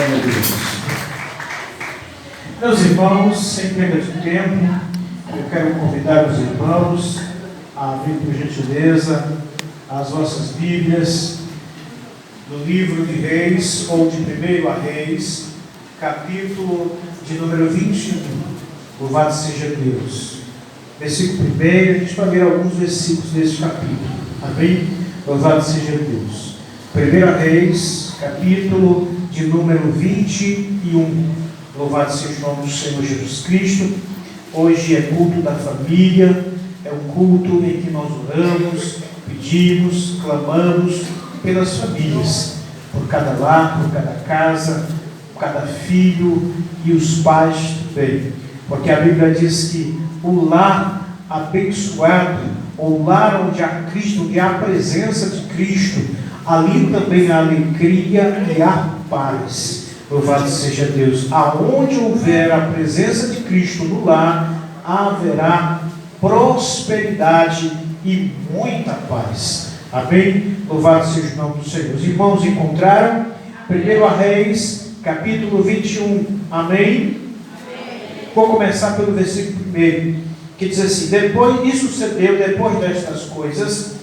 Glória a Deus. Meus irmãos, sem perda de tempo, eu quero convidar os irmãos a abrir por gentileza as vossas Bíblias no livro de Reis, ou de 1 Reis, capítulo de número 21. Louvado seja Deus. Versículo 1, a gente vai ver alguns versículos desse capítulo. Amém? Louvado seja Deus. 1 Reis, capítulo de número 21. Louvado seja o nome do Senhor Jesus Cristo. Hoje é culto da família, é um culto em que nós oramos, pedimos, clamamos pelas famílias, por cada lar, por cada casa, por cada filho e os pais também. Porque a Bíblia diz que o lar abençoado, o lar onde há Cristo, onde há a presença de Cristo, ali também há alegria e há paz. Louvado seja Deus. Aonde houver a presença de Cristo no lar, haverá prosperidade e muita paz. Amém? Louvado seja o nome do Senhor. Os irmãos encontraram 1 Reis, capítulo 21. Amém? Vou começar pelo versículo 1, que diz assim: depois sucedeu, depois destas coisas,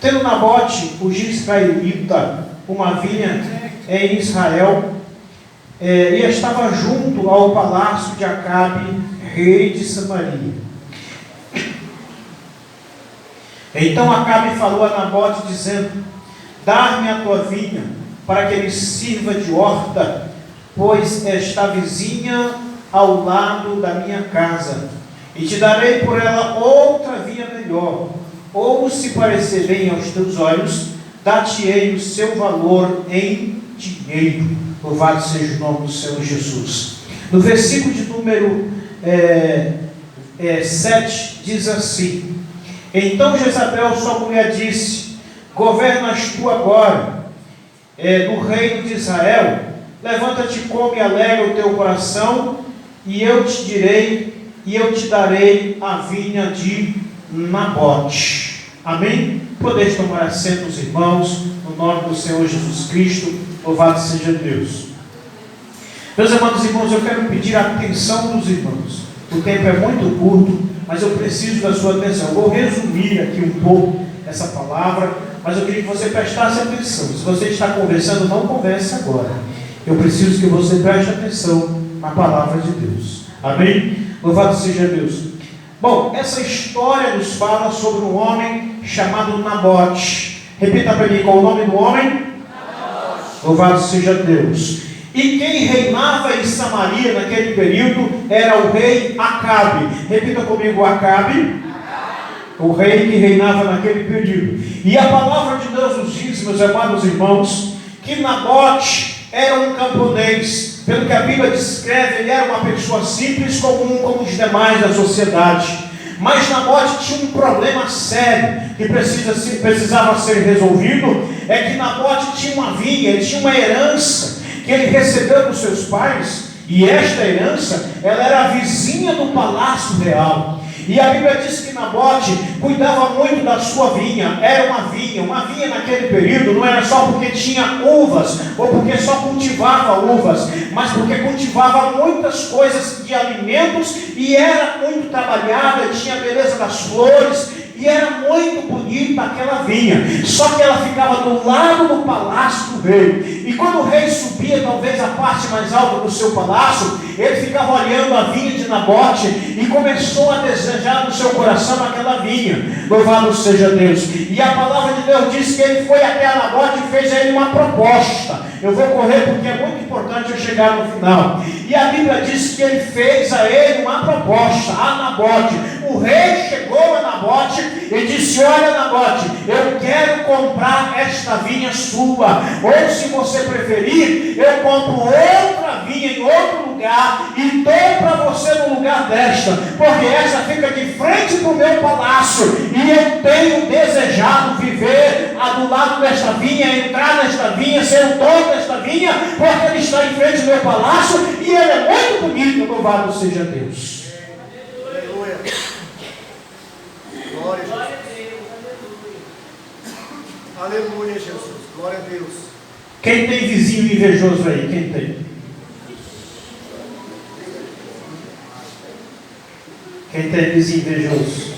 tendo Nabote, o israelita, uma vinha em Israel, e estava junto ao palácio de Acabe, rei de Samaria. Então Acabe falou a Nabote, dizendo: dá-me a tua vinha, para que me sirva de horta, pois está vizinha ao lado da minha casa, e te darei por ela outra vinha melhor, ou se parecer bem aos teus olhos, dar-te-ei o seu valor em dinheiro. Louvado seja o nome do Senhor Jesus. No versículo de número 7, diz assim: então Jezabel, sua mulher, disse: governas tu agora no reino de Israel? Levanta-te, come e alegra o teu coração, e eu te darei a vinha de Nabote. Amém? Podeis tomar assento, os irmãos, no nome do Senhor Jesus Cristo. Louvado seja Deus. Meus amados irmãos, eu quero pedir a atenção dos irmãos. O tempo é muito curto, mas eu preciso da sua atenção. Eu vou resumir aqui um pouco essa palavra, mas eu queria que você prestasse atenção. Se você está conversando, não converse agora. Eu preciso que você preste atenção na palavra de Deus. Amém? Louvado seja Deus. Bom, essa história nos fala sobre um homem chamado Nabote. Repita para mim: qual o nome do homem? Louvado seja Deus. E quem reinava em Samaria naquele período era o rei Acabe. Repita comigo: Acabe. O rei que reinava naquele período. E a palavra de Deus nos diz, meus amados irmãos, que Nabote era um camponês. Pelo que a Bíblia descreve, ele era uma pessoa simples, comum como os demais da sociedade. Mas Nabote tinha um problema sério que precisava ser resolvido. É que Nabote tinha uma vinha, ele tinha uma herança que ele recebeu dos seus pais, e esta herança, ela era vizinha do palácio real. E a Bíblia diz que Nabote cuidava muito da sua vinha. Era uma vinha naquele período não era só porque tinha uvas, ou porque só cultivava uvas, mas porque cultivava muitas coisas de alimentos, e era muito trabalhada, tinha a beleza das flores, e era muito bonita aquela vinha. Só que ela ficava do lado do palácio do rei. E quando o rei subia, talvez a parte mais alta do seu palácio, ele ficava olhando a vinha de Nabote e começou a desejar no seu coração aquela vinha. Louvado seja Deus. E a palavra de Deus diz que ele foi até a Nabote e fez a ele uma proposta. Eu vou correr porque é muito importante eu chegar no final. E a Bíblia diz que ele fez a ele uma proposta, a Nabote. O rei chegou a Nabote e disse: olha, Nabote, eu quero comprar esta vinha sua, ou se você preferir, eu compro outra vinha em outro lugar e dou para você no lugar desta, porque esta fica de frente para o meu palácio, e eu tenho desejado viver do lado desta vinha, entrar nesta vinha, ser o dono desta vinha, porque ele está em frente do meu palácio e ele é muito bonito. Louvado seja Deus. Aleluia. Glória a Deus. Aleluia, Jesus. Glória a Deus. Quem tem vizinho invejoso aí? Quem tem? Quem tem vizinho invejoso?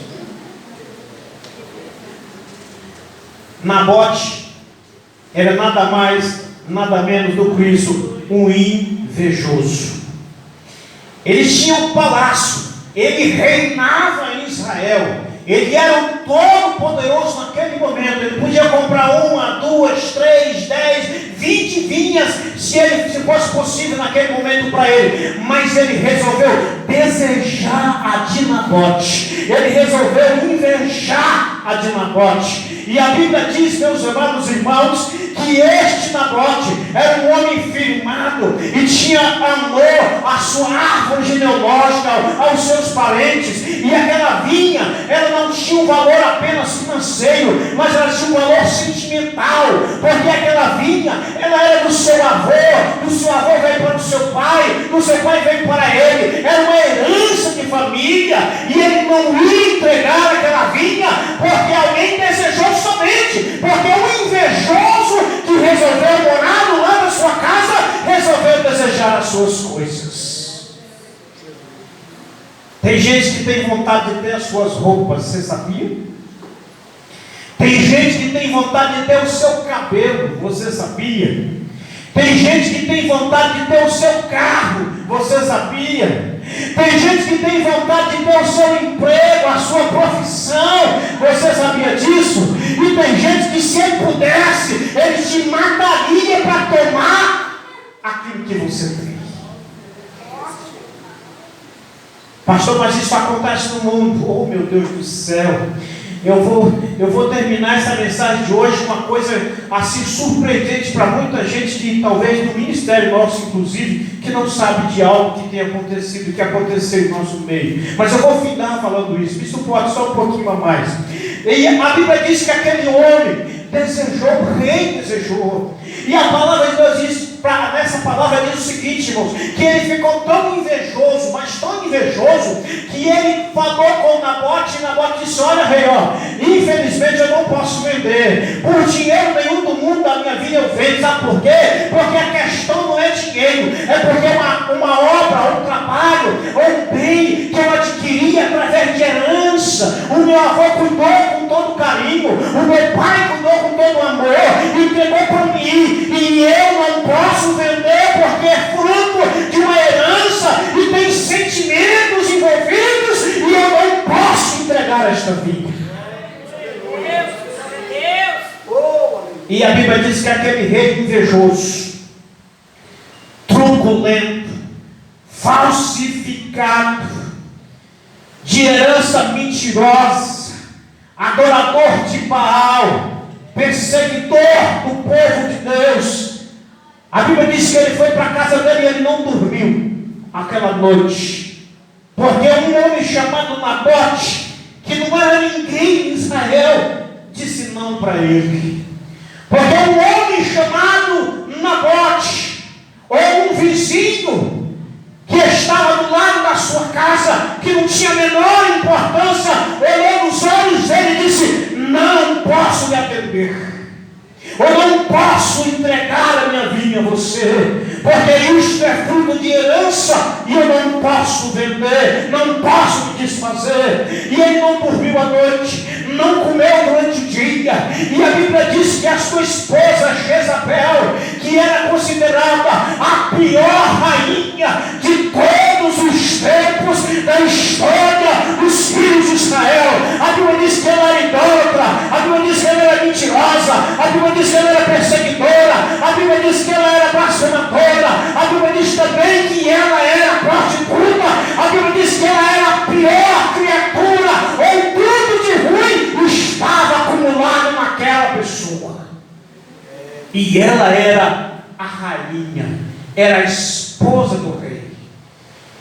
Nabote era nada mais, nada menos do que isso, um invejoso. Ele tinha um palácio, ele reinava em Israel, ele era o todo-poderoso naquele momento. Ele podia comprar 1, 2, 3, 10, 20 vinhas, se fosse possível naquele momento para ele. Mas ele resolveu desejar a de Nabote, ele resolveu invejar a de Nabote. E a Bíblia diz, meus amados irmãos, que este Nabote era um homem firmado e tinha amor à sua árvore genealógica, aos seus parentes. E aquela vinha, ela não tinha um valor apenas financeiro, mas ela tinha um valor sentimental, porque aquela vinha, ela era do seu avô veio para o seu pai, do seu pai veio para ele, era uma herança de família, e ele não ia entregar aquela vinha porque alguém desejou somente, porque um invejoso que resolveu morar no lado da sua casa, resolveu desejar as suas coisas. Tem gente que tem vontade de ter as suas roupas, você sabia? Tem gente que tem vontade de ter o seu cabelo, você sabia? Tem gente que tem vontade de ter o seu carro, você sabia? Tem gente que tem vontade de ter o seu emprego, a sua profissão, você sabia disso? E tem gente que, se ele pudesse, ele te mataria para tomar aquilo que você tem. Pastor, mas isso acontece no mundo. Oh, meu Deus do céu. Eu vou terminar essa mensagem de hoje com uma coisa assim surpreendente para muita gente, que talvez no ministério nosso, inclusive, que não sabe de algo que tem acontecido, que aconteceu em nosso meio. Mas eu vou findar falando isso. Isso pode só um pouquinho a mais. E a Bíblia diz que aquele homem desejou, o rei desejou. E a palavra de Deus diz, nessa palavra diz o seguinte, irmãos, que ele ficou tão invejoso, mas tão invejoso, que ele falou com Nabote, e Nabote disse: olha, rei, infelizmente eu não posso vender, por dinheiro nenhum do mundo da minha vida eu vendo. Sabe por quê? Porque a questão não é dinheiro, é porque uma obra, um trabalho, ou um bem que eu adquiri através de herança. O meu avô cuidou com todo carinho, o meu pai cuidou com todo amor, e entregou para mim, e eu não posso vender porque é fruto de uma herança e tem sentimentos envolvidos, e eu não posso entregar esta vida. E a Bíblia diz que aquele rei invejoso, truculento, falsificado, de herança mentirosa, adorador de Baal, perseguidor do povo de Deus, a Bíblia diz que ele foi para a casa dele e ele não dormiu aquela noite, porque um homem chamado Nabote, que não era ninguém em Israel, disse não para ele. Porque um homem chamado Nabote, ou um vizinho que estava do lado da sua casa, que não tinha a menor importância, olhou nos olhos dele e disse: não posso lhe atender, eu não posso entregar a minha vinha a você, porque isto é fruto de herança, e eu não posso vender, não posso me desfazer. E ele não dormiu à noite, não comeu durante o dia, e a Bíblia diz que a sua esposa Jezabel, que era considerada a pior rainha de todos os tempos da história dos filhos de Israel, a Bíblia diz que ela era idólatra, a Bíblia diz que ela era mentirosa, a Bíblia diz que ela era perseguidora, a Bíblia diz que ela era blasfemadora, a Bíblia diz também que ela era prostituta, a Bíblia diz que ela era a pior criatura, ou tudo de ruim estava acumulado naquela pessoa. E ela era a rainha, era a esposa do rei.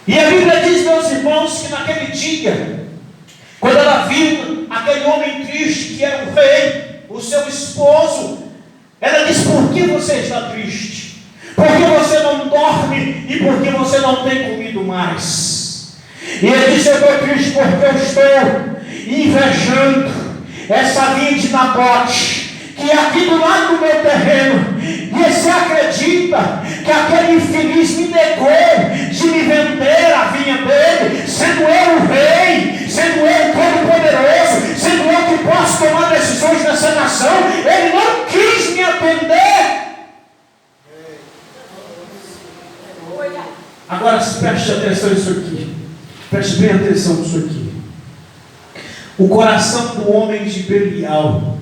E a Bíblia diz, meus irmãos, que naquele dia, quando ela viu aquele homem triste que era o rei, o seu esposo, ela disse: por que você está triste? Por que você não dorme? E por que você não tem comido mais? E ele disse: eu estou triste porque eu estou invejando essa vinha de Nabote, que é aqui do lado do meu terreno. E você acredita que aquele infeliz me negou de me vender a vinha dele, sendo eu o rei? Agora preste atenção nisso aqui. Preste bem atenção nisso aqui. O coração do homem de Belial.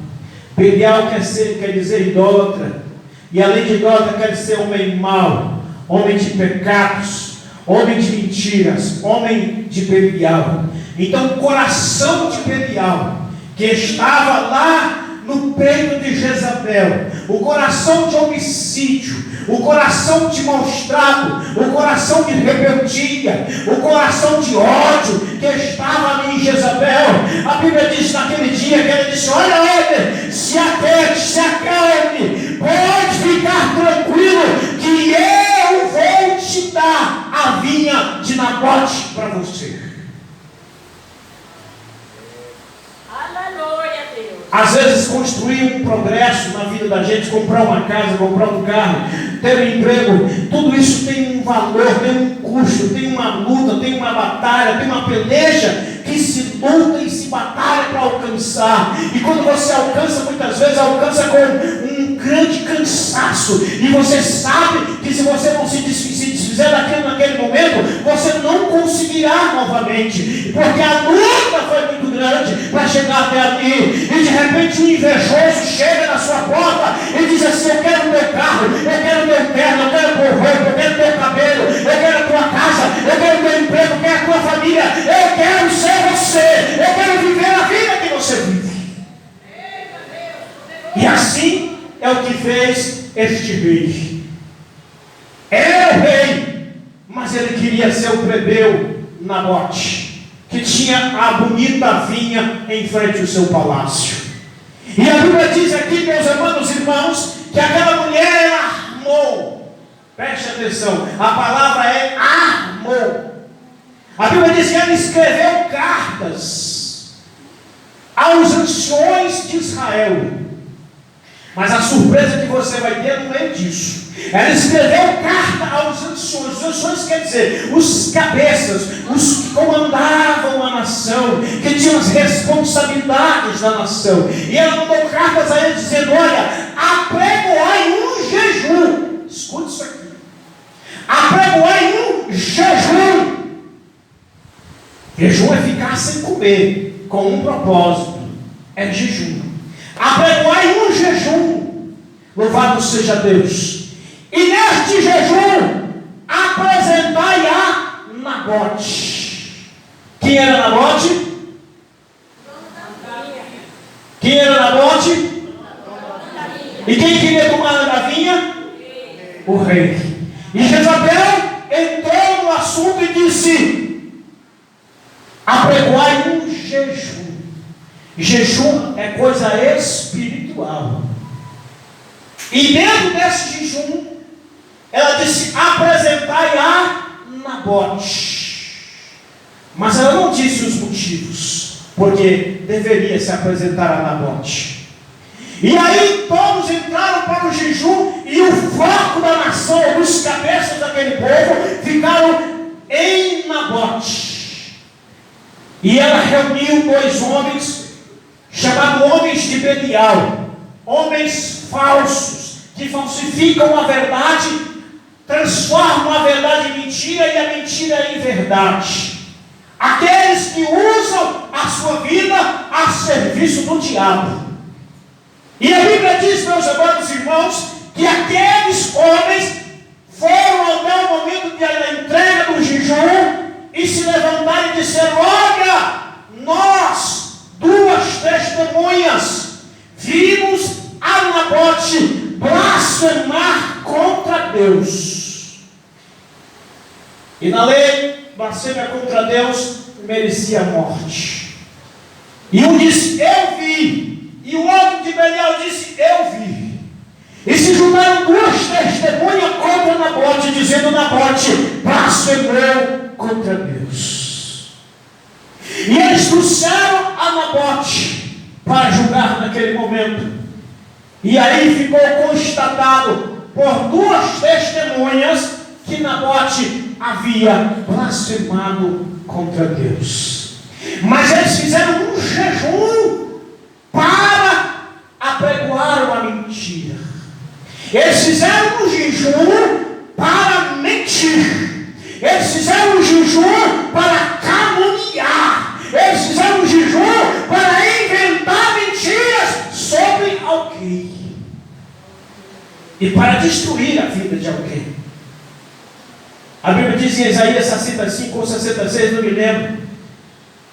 Belial quer dizer idólatra. E além de idólatra, quer dizer homem mau, homem de pecados, homem de mentiras, homem de Belial. Então o coração de Belial, que estava lá no peito de Jezabel, o coração de homicídio, o coração de maus tratos, o coração de rebeldia, o coração de ódio que estava ali em Jezabel. A Bíblia diz naquele dia que ele disse: olha, Éder, se acalme, pode ficar tranquilo que eu vou te dar a vinha de Nabote para você. Às vezes construir um progresso na vida da gente, comprar uma casa, comprar um carro, ter um emprego, tudo isso tem um valor, tem um custo, tem uma luta, tem uma batalha, tem uma peleja que se luta e se batalha para alcançar. E quando você alcança, muitas vezes alcança com um grande cansaço. E você sabe que se você não se desfizer daquilo naquele momento, você não conseguirá novamente. Porque a luta foi muito grande para chegar até ali. E de repente um invejoso chega na sua porta e diz assim: eu quero o meu carro, eu quero o meu terno, eu quero o meu roupa, eu quero o meu cabelo, eu quero a tua casa, eu quero o meu emprego, eu quero a tua família, eu quero ser você, eu quero viver a vida que você vive. E assim é o que fez este rei. Era o rei, mas ele queria ser o plebeu Nabote, que tinha a bonita vinha em frente ao seu palácio. E a Bíblia diz aqui, meus amados irmãos, que aquela mulher ela armou. Preste atenção, a palavra é armou. A Bíblia diz que ela escreveu cartas aos anciões de Israel. Mas a surpresa que você vai ter no meio disso, ela escreveu carta aos anciões. Os anciões quer dizer os cabeças, os que comandavam a nação, que tinham as responsabilidades da nação. E ela mandou cartas a eles dizendo: olha, apregoai um jejum. Escute isso aqui. Apregoai um jejum. Jejum é ficar sem comer, com um propósito, é jejum. Apregoai um jejum, louvado seja Deus, e neste jejum apresentai a Nabote. Quem era Nabote? Quem era Nabote? E quem queria tomar da vinha? O rei. E Jezabel entrou no assunto e disse: apregoai um jejum. Jejum é coisa espiritual. E dentro desse jejum, ela disse: apresentai a Nabote. Mas ela não disse os motivos, porque deveria se apresentar a Nabote. E aí todos entraram para o jejum, e o foco da nação, dos cabeças daquele povo, ficaram em Nabote. E ela reuniu 2 homens, chamados homens de Belial, homens falsos, que falsificam a verdade, transformam a verdade em mentira e a mentira em verdade. Aqueles que usam a sua vida a serviço do diabo. E a Bíblia diz, meus amados irmãos, que aqueles homens foram até o momento da entrega do jejum e se levantaram e disseram: olha, nós, 2 testemunhas, vimos a Nabote blasfemar contra Deus. E na lei, blasfêmia contra Deus merecia a morte. E um disse: eu vi. E o outro de Belial disse: eu vi. E se juntaram 2 testemunhas contra Nabote, dizendo: Nabote blasfemou contra Deus. E eles trouxeram a Nabote para julgar naquele momento. E aí ficou constatado por 2 testemunhas que Nabote havia blasfemado contra Deus. Mas eles fizeram um jejum para apregoar uma mentira. Eles fizeram um jejum para mentir. a vida de alguém. A Bíblia diz em Isaías 65 ou 66, não me lembro,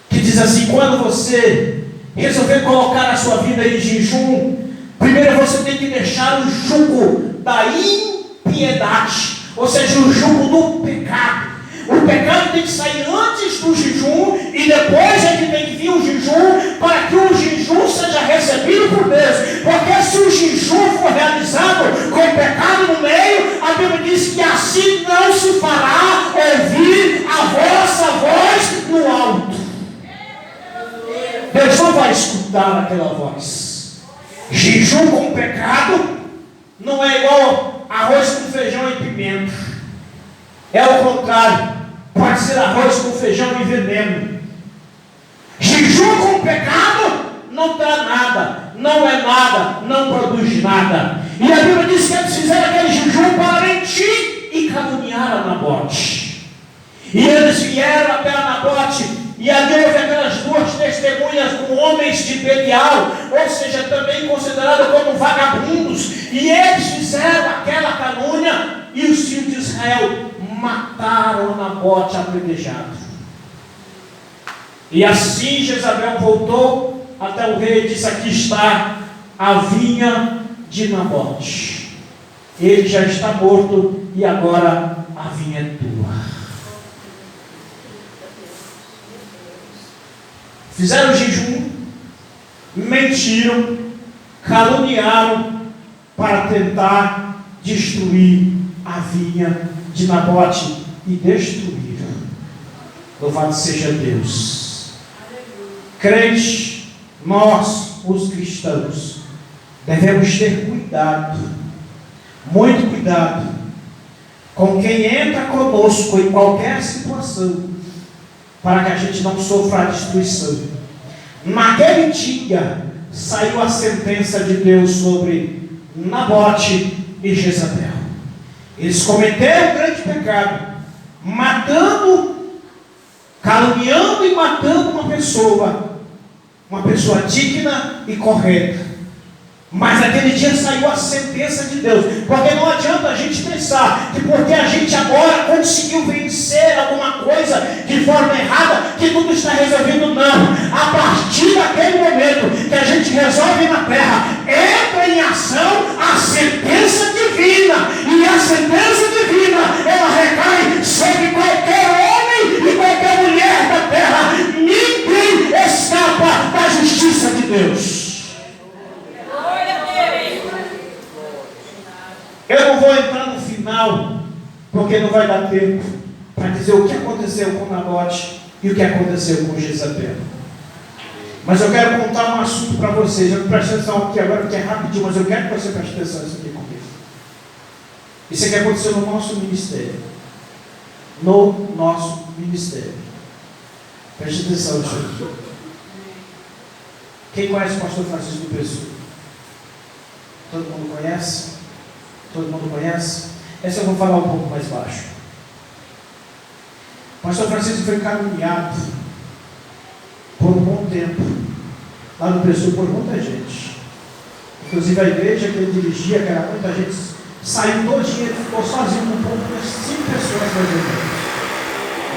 que diz assim: quando você resolver colocar a sua vida em jejum, primeiro você tem que deixar o jugo da impiedade, ou seja, o jugo do pecado. O pecado tem que sair antes do jejum e depois é que tem que vir o jejum, para que o jejum seja recebido por Deus. Porque se o jejum for realizado com o pecado no meio, a Bíblia diz que assim não se fará ouvir a vossa voz no alto. Deus não vai escutar aquela voz. Jejum com pecado não é igual arroz com feijão e pimenta. É o contrário. Pode ser arroz com feijão e veneno. Jejum com pecado não dá nada, não é nada, não produz nada. E a Bíblia diz que eles fizeram aquele jejum para mentir e caluniar a Nabote. E eles vieram até a Nabote, e ali houve aquelas duas testemunhas com homens de Belial, ou seja, também considerados como vagabundos. E eles fizeram aquela calúnia, e os filhos de Israel mataram Nabote apedrejado. E assim Jezabel voltou até o rei e disse: aqui está a vinha de Nabote. Ele já está morto e agora a vinha é tua. Fizeram jejum, mentiram, caluniaram para tentar destruir a vinha de Nabote e destruíram. Louvado seja Deus. Crentes, nós, os cristãos, devemos ter cuidado, muito cuidado, com quem entra conosco em qualquer situação, para que a gente não sofra a destruição. Naquele dia saiu a sentença de Deus sobre Nabote e Jezabel. Eles cometeram um grande pecado, matando, caluniando e matando uma pessoa digna e correta. Mas naquele dia saiu a sentença de Deus, porque não adianta a gente pensar que porque a gente agora conseguiu vencer alguma coisa de forma errada, que tudo está resolvido. Não. A partir daquele momento que a gente resolve na terra, entra em ação a sentença divina, e a sentença divina, ela recai sobre qualquer homem e qualquer mulher da terra. Ninguém escapa da justiça de Deus. Eu não vou entrar no final, porque não vai dar tempo para dizer o que aconteceu com Nabote e o que aconteceu com Jezabel. Mas eu quero contar um assunto para vocês. Eu presto atenção aqui agora, porque é rapidinho, mas eu quero que você preste atenção nisso aqui comigo. Isso aqui aconteceu no nosso ministério. No nosso ministério. Preste atenção nisso aqui. Quem conhece o pastor Francisco Pessoa? Todo mundo conhece? Todo mundo conhece? Essa eu vou falar um pouco mais baixo. O pastor Francisco foi caluniado por um bom tempo lá no Pessoa por muita gente. Inclusive a igreja que ele dirigia, que era muita gente, saiu todinha, ele ficou sozinho com um pouco de 5 pessoas na igreja.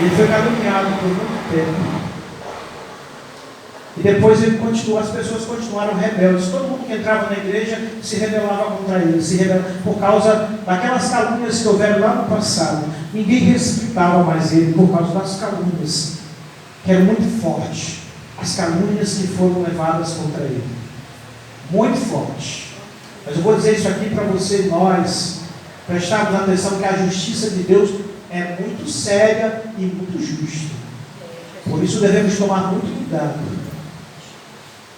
Ele foi caluniado por muito tempo. E depois ele continuou, as pessoas continuaram rebeldes. Todo mundo que entrava na igreja se rebelava contra ele, por causa daquelas calúnias que houveram lá no passado. Ninguém respeitava mais ele por causa das calúnias, que eram muito fortes. As calúnias que foram levadas contra ele. Muito forte. Mas eu vou dizer isso aqui para você e nós prestarmos atenção que a justiça de Deus é muito séria e muito justa. Por isso devemos tomar muito cuidado.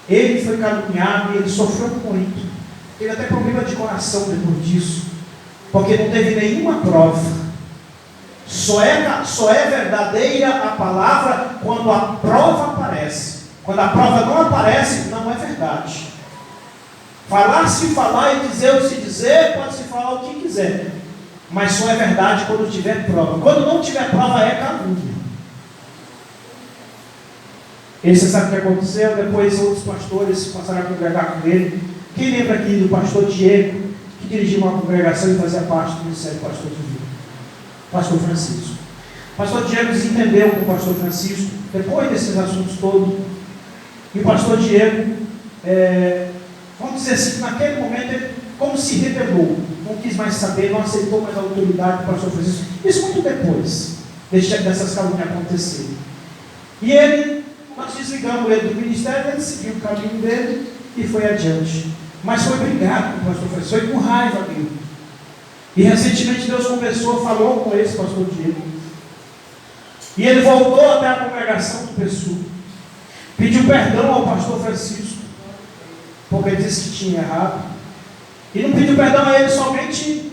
Ele foi caluniado e ele sofreu muito. Teve até problema de coração depois disso, porque não teve nenhuma prova. Só é verdadeira a palavra quando a prova aparece. Quando a prova não aparece, não é verdade. Falar-se falar e dizer o se dizer, pode-se falar o que quiser, mas só é verdade quando tiver prova. Quando não tiver prova, é calúnia. E você sabe o que aconteceu? Depois outros pastores passaram a congregar com ele. Quem lembra aqui do pastor Diego, que dirigia uma congregação e fazia parte do ministério do pastor Diego, pastor Francisco. O pastor Diego desentendeu com o pastor Francisco, depois desses assuntos todos, e o pastor Diego, vamos dizer assim, naquele momento ele como se rebelou, não quis mais saber, não aceitou mais a autoridade do pastor Francisco. Isso muito depois dessas calúnias acontecerem. E nós desligamos ele do ministério, ele seguiu o caminho dele e foi adiante. Mas foi brigado com o pastor Francisco, foi com raiva dele. E recentemente Deus conversou, falou com esse pastor Diego. E ele voltou até a congregação do Pessoa, pediu perdão ao pastor Francisco, porque ele disse que tinha errado. E não pediu perdão a ele somente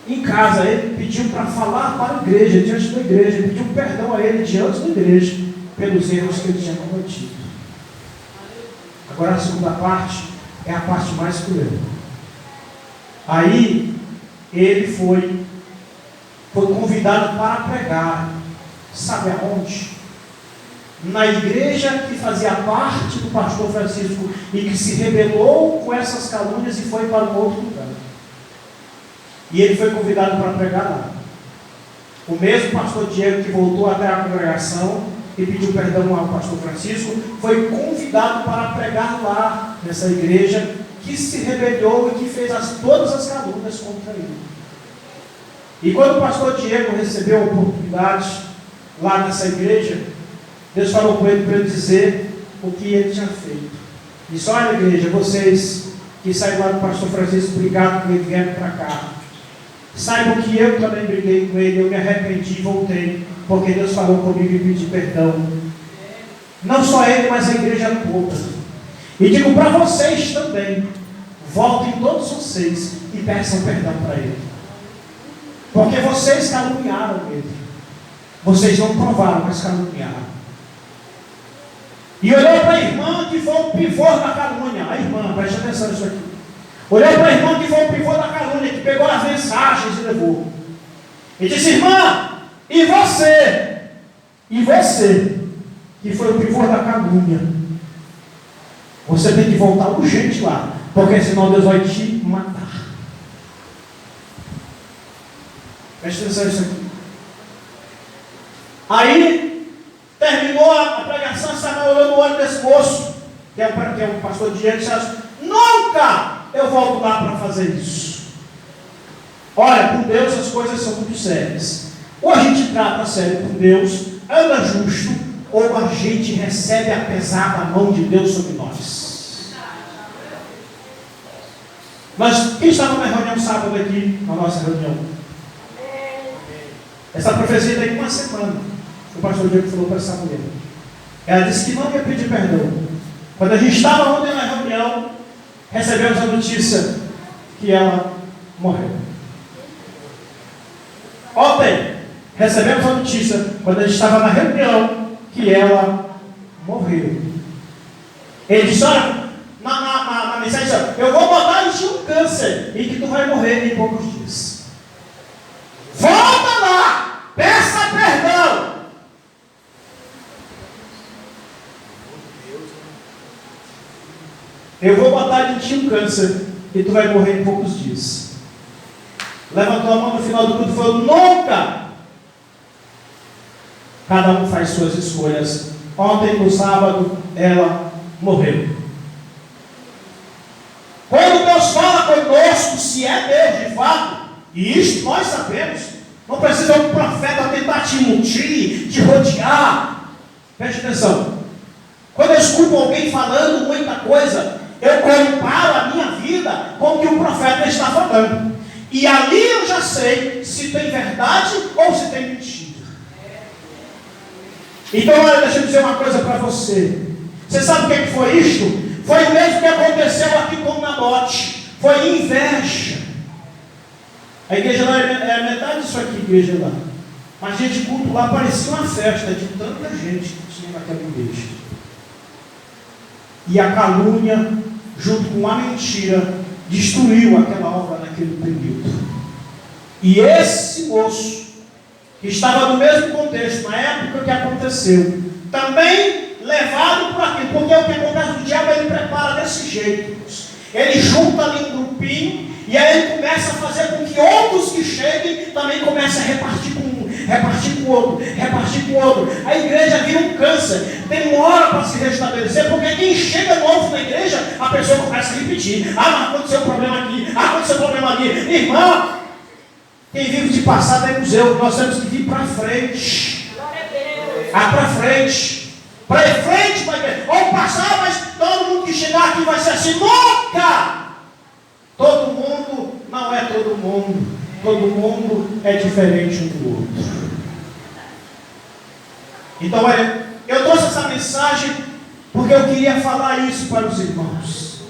em casa, ele pediu para falar para a igreja, diante da igreja, ele pediu perdão a ele diante da igreja, pelos erros que ele tinha cometido. Agora a segunda parte é a parte mais cruel. Aí ele foi convidado para pregar, sabe aonde? Na igreja que fazia parte do pastor Francisco e que se rebelou com essas calúnias e foi para um outro lugar. E ele foi convidado para pregar lá. O mesmo pastor Diego que voltou até a congregação e pediu perdão ao pastor Francisco, foi convidado para pregar lá, nessa igreja que se rebelou e que fez todas as calúnias contra ele. E quando o pastor Diego recebeu a oportunidade lá nessa igreja, Deus falou com ele para ele dizer o que ele tinha feito. Disse: olha, igreja, vocês que saíram lá do pastor Francisco, brigaram com ele, vieram para cá, saibam que eu também briguei com ele, eu me arrependi e voltei, porque Deus falou comigo e pedi perdão. Não só ele, mas a igreja toda. E digo para vocês também, voltem todos vocês e peçam perdão para ele, porque vocês caluniaram ele. Vocês não provaram, mas caluniaram. E olhou para a irmã que foi o pivô da calúnia. A irmã, preste atenção nisso aqui. Olhou para a irmã que foi o pivô da calúnia, que pegou as mensagens e levou. E disse: irmã, e você? E você, que foi o pivô da calúnia, você tem que voltar urgente lá, porque senão Deus vai te matar. Preste atenção nisso aqui. Aí terminou a pregação, Samuel olhou no olho desse moço, que é o pastor Diego, e disse: nunca eu volto lá para fazer isso. Olha, com Deus as coisas são muito sérias. Ou a gente trata a sério com Deus, anda justo, ou a gente recebe a pesada mão de Deus sobre nós. Quem estava na reunião sábado aqui, na nossa reunião? Essa profecia tem uma semana. O pastor Diego falou para essa mulher. Ela disse que não ia pedir perdão. Quando a gente estava ontem na reunião, recebemos a notícia que ela morreu. Ontem, recebemos a notícia, quando a gente estava na reunião, que ela morreu. Ele disse: olha, na mensagem, eu vou botar em ti um câncer e que tu vai morrer em poucos dias. Volta lá, peça perdão. Eu vou botar em ti um câncer e tu vai morrer em poucos dias. Levantou a mão no final do culto e falou: nunca! Cada um faz suas escolhas. Ontem, no sábado, ela morreu. Quando Deus fala conosco, se é Deus de fato, e isso nós sabemos, não precisa um profeta tentar te iludir, te rodear. Preste atenção. Quando eu escuto alguém falando muita coisa, eu comparo a minha vida com o que o profeta está falando. E ali eu já sei se tem verdade ou se tem mentira. Então, olha, deixa eu dizer uma coisa para você. Você sabe o que foi isto? Foi o mesmo que aconteceu aqui com Nabote. Foi inveja. A igreja lá é metade disso aqui, a igreja lá. Mas gente, culto lá parecia uma festa de tanta gente que tinha naquela igreja. E a calúnia, junto com a mentira, destruiu aquela obra naquele período. E esse moço, que estava no mesmo contexto, na época que aconteceu, também levado por aquilo, porque o que acontece no diabo, ele prepara desse jeito. Ele junta ali um grupinho, E aí ele começa a fazer com que outros que cheguem também comecem a repartir com um, repartir com o outro, repartir com o outro. A igreja vira um câncer, demora para se restabelecer, porque quem chega novo na igreja, a pessoa começa a repetir. Ah, mas aconteceu um problema aqui, aconteceu um problema ali. Irmão, quem vive de passado é museu, nós temos que vir para frente. Para frente. Para frente, para igreja. Vamos passar, mas todo mundo que chegar aqui vai ser assim. Nunca! Todo mundo não é todo mundo. Todo mundo é diferente um do outro. Então, eu trouxe essa mensagem porque eu queria falar isso para os irmãos.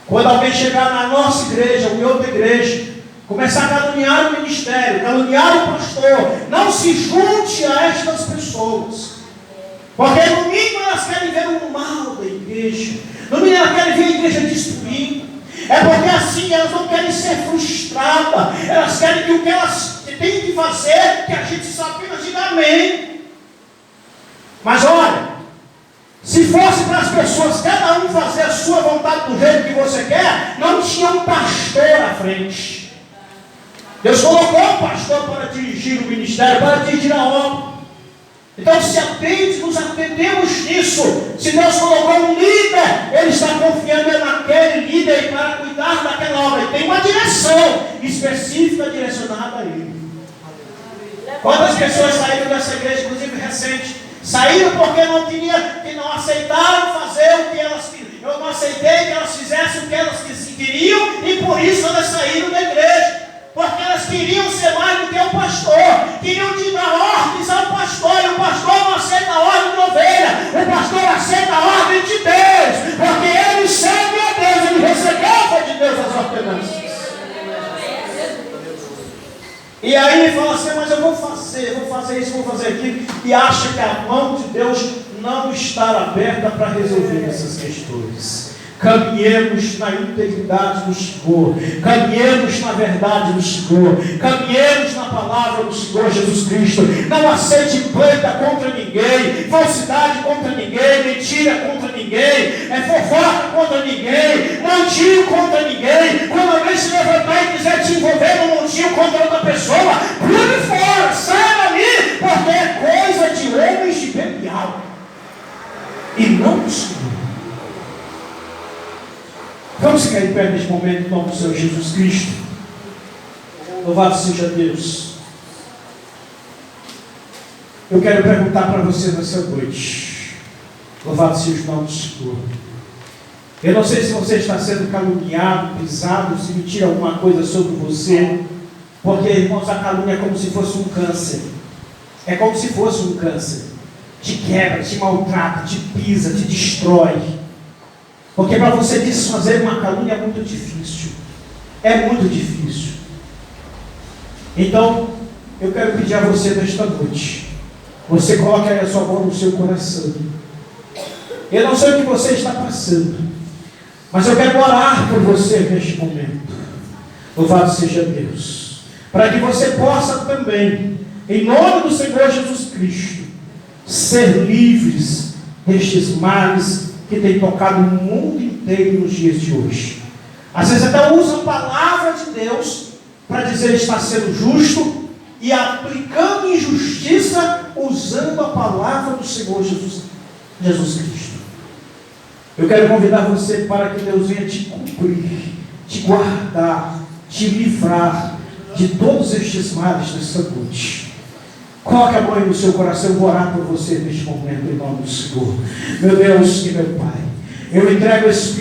Quando alguém chegar na nossa igreja ou em outra igreja, começar a caluniar o ministério, caluniar o pastor, não se junte a estas pessoas. Porque no mínimo elas querem ver o mal da igreja. No mínimo elas querem ver a igreja destruída. É porque assim elas não querem ser frustradas. Elas querem que o que elas têm que fazer, que a gente só apenas diga amém. Mas olha, se fosse para as pessoas, cada um fazer a sua vontade do jeito que você quer, não tinha um pastor à frente. Deus colocou um pastor para dirigir o ministério, para dirigir a obra. Então nos atendemos nisso. Se Deus colocou um líder, Ele está confiando naquele líder para cuidar daquela obra. E tem uma direção específica direcionada a Ele. Quantas pessoas saíram dessa igreja, inclusive recente, saíram porque não aceitaram fazer o que elas queriam. Eu não aceitei que elas fizessem o que elas queriam, e por isso elas saíram da igreja. Porque elas queriam ser mais do que o pastor, queriam dar ordens ao pastor, e o pastor não aceita a ordem de ovelha, o pastor aceita a ordem de Deus, porque ele serve a Deus, ele recebeu de Deus as ordenanças. E aí ele fala assim, mas eu vou fazer isso, vou fazer aquilo, e acha que a mão de Deus não está aberta para resolver essas questões. Caminhemos na integridade do Senhor, caminhemos na verdade do Senhor, caminhemos na palavra do Senhor Jesus Cristo. Não aceite planta contra ninguém, falsidade contra ninguém, mentira contra ninguém, fofoca contra ninguém, montinho contra ninguém. Quando alguém se levantar e quiser te envolver no montinho contra outra pessoa, pule fora, sai dali, porque é coisa de homens de Belial e não do Senhor. Vamos ficar em pé neste momento em nome do Senhor Jesus Cristo. Louvado seja Deus. Eu quero perguntar para você nessa noite. Louvado seja o nome do Senhor. Eu não sei se você está sendo caluniado, pisado, se me tira alguma coisa sobre você. Porque, irmãos, a calúnia é como se fosse um câncer. É como se fosse um câncer. Te quebra, te maltrata, te pisa, te destrói. Porque para você desfazer uma calúnia é muito difícil. É muito difícil. Então, eu quero pedir a você nesta noite. Você coloque aí a sua mão no seu coração. Eu não sei o que você está passando, mas eu quero orar por você neste momento. Louvado seja Deus. Para que você possa também, em nome do Senhor Jesus Cristo, ser livres destes males que tem tocado o mundo inteiro nos dias de hoje. Às vezes até usa a palavra de Deus para dizer que está sendo justo e aplicando injustiça usando a palavra do Senhor Jesus Cristo. Eu quero convidar você para que Deus venha te cumprir, te guardar, te livrar de todos estes males nesta noite. Coloque a mão aí no seu coração, eu vou orar por você neste momento, em nome do Senhor. Meu Deus e meu Pai, eu entrego o Espírito